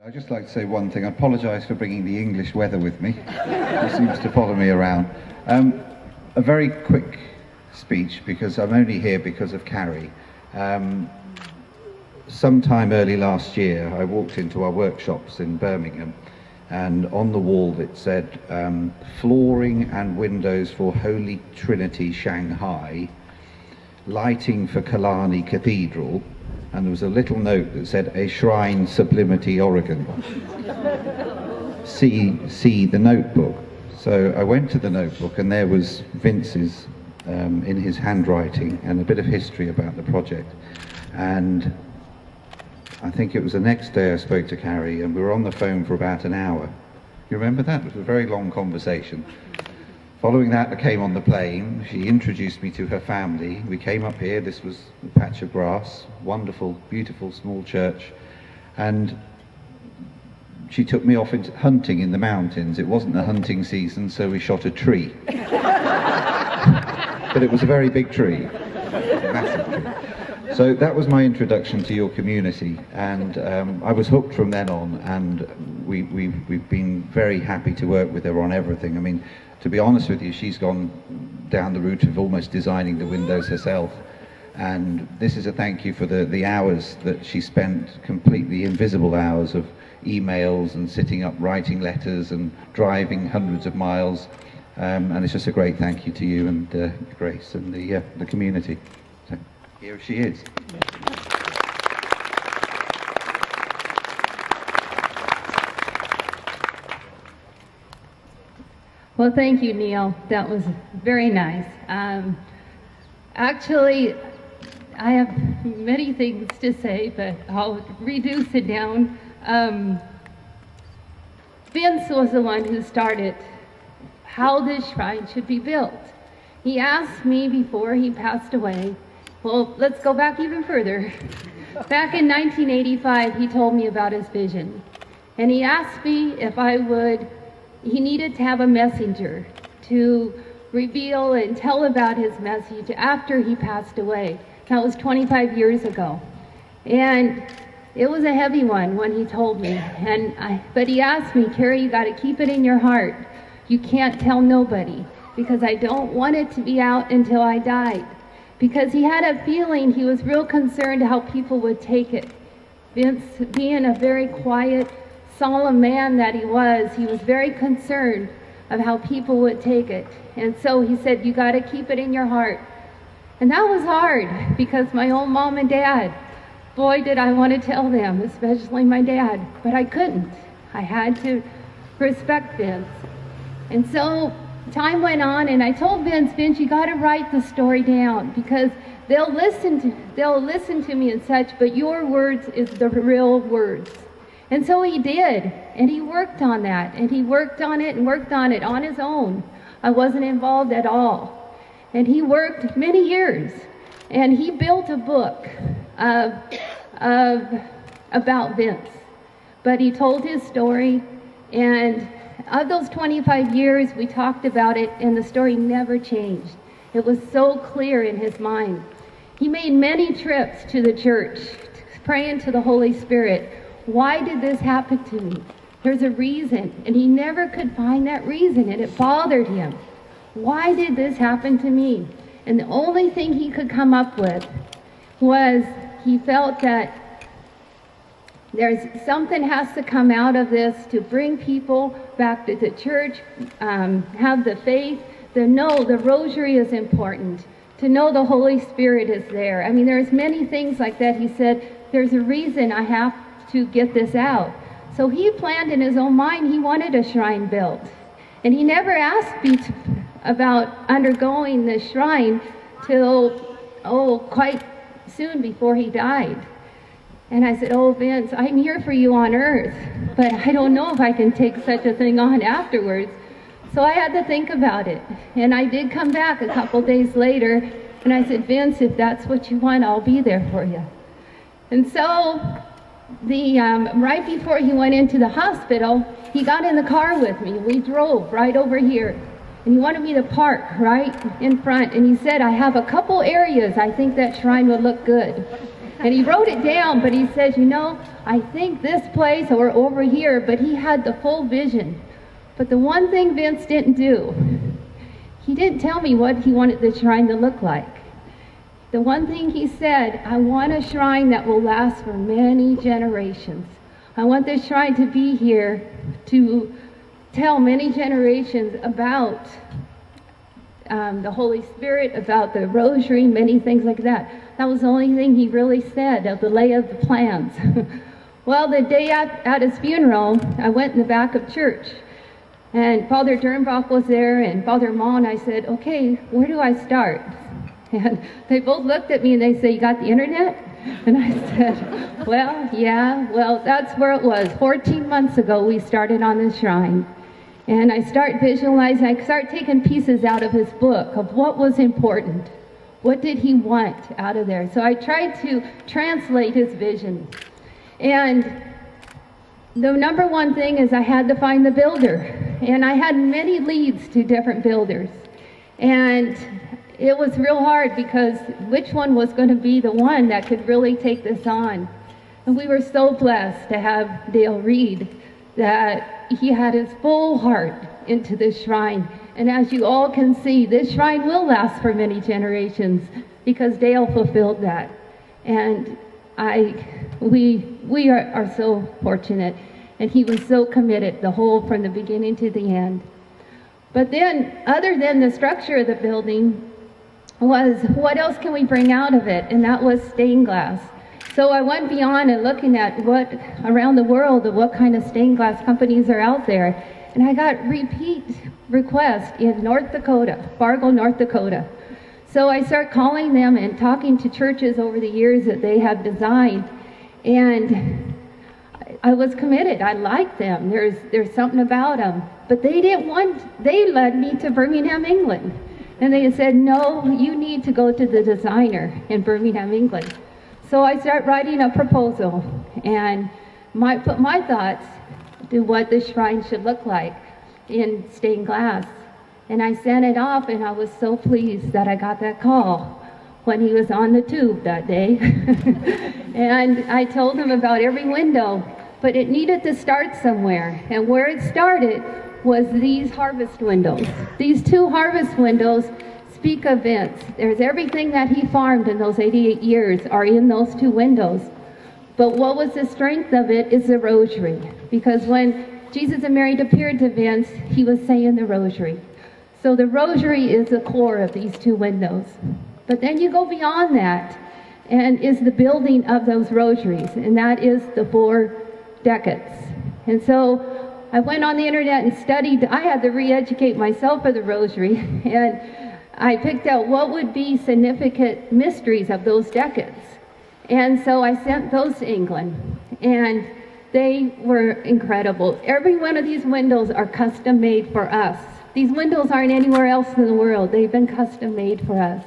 I'd just like to say one thing. I apologise for bringing the English weather with me. It seems to follow me around. A very quick speech, because I'm only here because of Carrie. Sometime early last year, I walked into our workshops in Birmingham, and on the wall it said, flooring and windows for Holy Trinity Shanghai, lighting for Killarney Cathedral, and there was a little note that said, a shrine Sublimity Oregon. See the notebook. So I went to the notebook, and there was Vince's in his handwriting and a bit of history about the project. And I think it was the next day I spoke to Carrie, and we were on the phone for about an hour. You remember that? It was a very long conversation. Following that, I came on the plane. She introduced me to her family. We came up here. This was a patch of grass, wonderful, beautiful, small church. And she took me off into hunting in the mountains. It wasn't the hunting season, so we shot a tree. But it was a very big tree, a massive tree. So that was my introduction to your community, and I was hooked from then on, and we've been very happy to work with her on everything. I mean, to be honest with you, she's gone down the route of almost designing the windows herself, and this is a thank you for the hours that she spent, completely invisible hours of emails and sitting up writing letters and driving hundreds of miles, and it's just a great thank you to you and Grace and the community. So here she is. Well, thank you, Neil. That was very nice. Actually, I have many things to say, but I'll reduce it down. Vince was the one who started how this shrine should be built. He asked me before he passed away, well, let's go back even further. Back in 1985, he told me about his vision. And he asked me if he needed to have a messenger to reveal and tell about his message after he passed away. That was 25 years ago. And it was a heavy one when he told me. But he asked me, Carrie, you got to keep it in your heart. You can't tell nobody, because I don't want it to be out until I died. Because he had a feeling, he was real concerned how people would take it. Vince, being a very quiet, solemn man that he was very concerned of how people would take it. And so he said, you got to keep it in your heart. And that was hard, because my own mom and dad, boy, did I want to tell them, especially my dad, but I couldn't. I had to respect Vince. And so time went on, and I told Vince, you got to write the story down, because they'll listen to me and such, but your words is the real words. And so he did, and he worked on that, and he worked on it on his own. I wasn't involved at all. And he worked many years, and he built a book about Vince. But he told his story, and of those 25 years, we talked about it, and the story never changed. It was so clear in his mind. He made many trips to the church, praying to the Holy Spirit. Why did this happen to me? There's a reason, and he never could find that reason, and it bothered him. Why did this happen to me? And the only thing he could come up with was he felt that there's something has to come out of this to bring people back to the church, have the faith, to know the rosary is important, to know the Holy Spirit is there. I mean, there's many things like that. He said, there's a reason I have to get this out. So he planned in his own mind, he wanted a shrine built. And he never asked me about undergoing the shrine till, quite soon before he died. And I said, Vince, I'm here for you on earth, but I don't know if I can take such a thing on afterwards. So I had to think about it. And I did come back a couple days later, and I said, Vince, if that's what you want, I'll be there for you. And so right before he went into the hospital, he got in the car with me. We drove right over here. And he wanted me to park right in front. And he said, I have a couple areas I think that shrine would look good. And he wrote it down, but he says, you know, I think this place or over here, but he had the full vision. But the one thing Vince didn't do, he didn't tell me what he wanted the shrine to look like. The one thing he said, I want a shrine that will last for many generations. I want this shrine to be here to tell many generations about the Holy Spirit, about the rosary, many things like that. That was the only thing he really said of the lay of the plans. Well, the day at his funeral, I went in the back of church, and Father Dernbach was there, and Father Maughan. I said, okay, where do I start? And they both looked at me and they said, you got the internet? And I said, well, yeah, well, that's where it was. 14 months ago, we started on this shrine. And I start visualizing, I start taking pieces out of his book of what was important. What did he want out of there? So I tried to translate his vision. And the number one thing is I had to find the builder. And I had many leads to different builders. And it was real hard because which one was going to be the one that could really take this on? And we were so blessed to have Dale Reed, that he had his full heart into this shrine. And as you all can see, this shrine will last for many generations because Dale fulfilled that. And we are so fortunate. And he was so committed, the whole from the beginning to the end. But then, other than the structure of the building, was what else can we bring out of it? And that was stained glass. So I went beyond and looking at what around the world of what kind of stained glass companies are out there. And I got repeat requests in North Dakota, Fargo, North Dakota. So I start calling them and talking to churches over the years that they have designed. And I was committed. I liked them. There's something about them. But they led me to Birmingham, England. And they said, no, you need to go to the designer in Birmingham, England. So I start writing a proposal and put my thoughts to what the shrine should look like in stained glass. And I sent it off, and I was so pleased that I got that call when he was on the tube that day. And I told him about every window, but it needed to start somewhere. And where it started was these harvest windows. These two harvest windows speak of Vince. There's everything that he farmed in those 88 years are in those two windows. But what was the strength of it is the rosary. Because when Jesus and Mary appeared to Vince, he was saying the rosary. So the rosary is the core of these two windows. But then you go beyond that, and is the building of those rosaries, and that is the 4 decades. And so I went on the internet and studied. I had to re-educate myself for the rosary, and I picked out what would be significant mysteries of those decades. And so I sent those to England, and they were incredible. Every one of these windows are custom made for us. These windows aren't anywhere else in the world. They've been custom made for us.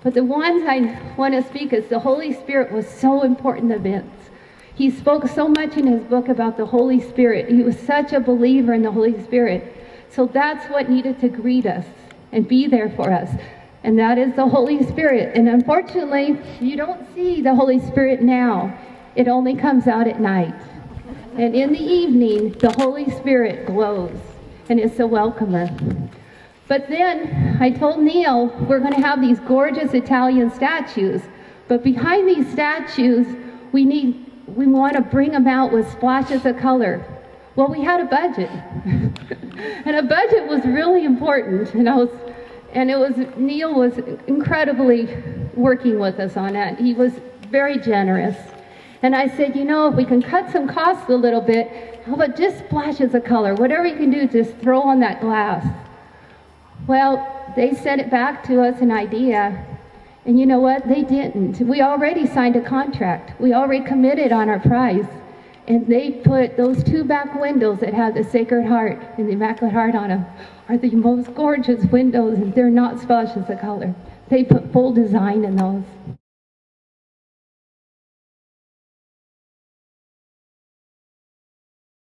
But the ones I want to speak is the Holy Spirit was so important to Vince. He spoke so much in his book about the Holy Spirit. He was such a believer in the Holy Spirit. So that's what needed to greet us and be there for us. And that is the Holy Spirit. And unfortunately, you don't see the Holy Spirit now. It only comes out at night. And in the evening, the Holy Spirit glows and is a welcomer. But then I told Neil, we're going to have these gorgeous Italian statues. But behind these statues, we want to bring them out with splashes of color. Well, we had a budget. And a budget was really important. Neil was incredibly working with us on that. He was very generous. And I said, you know, if we can cut some costs a little bit, how about just splashes of color? Whatever you can do, just throw on that glass. Well, they sent it back to us, an idea. And you know what? They didn't. We already signed a contract. We already committed on our price. And they put those 2 back windows that have the Sacred Heart and the Immaculate Heart on them are the most gorgeous windows, and they're not splashes of color. They put full design in those.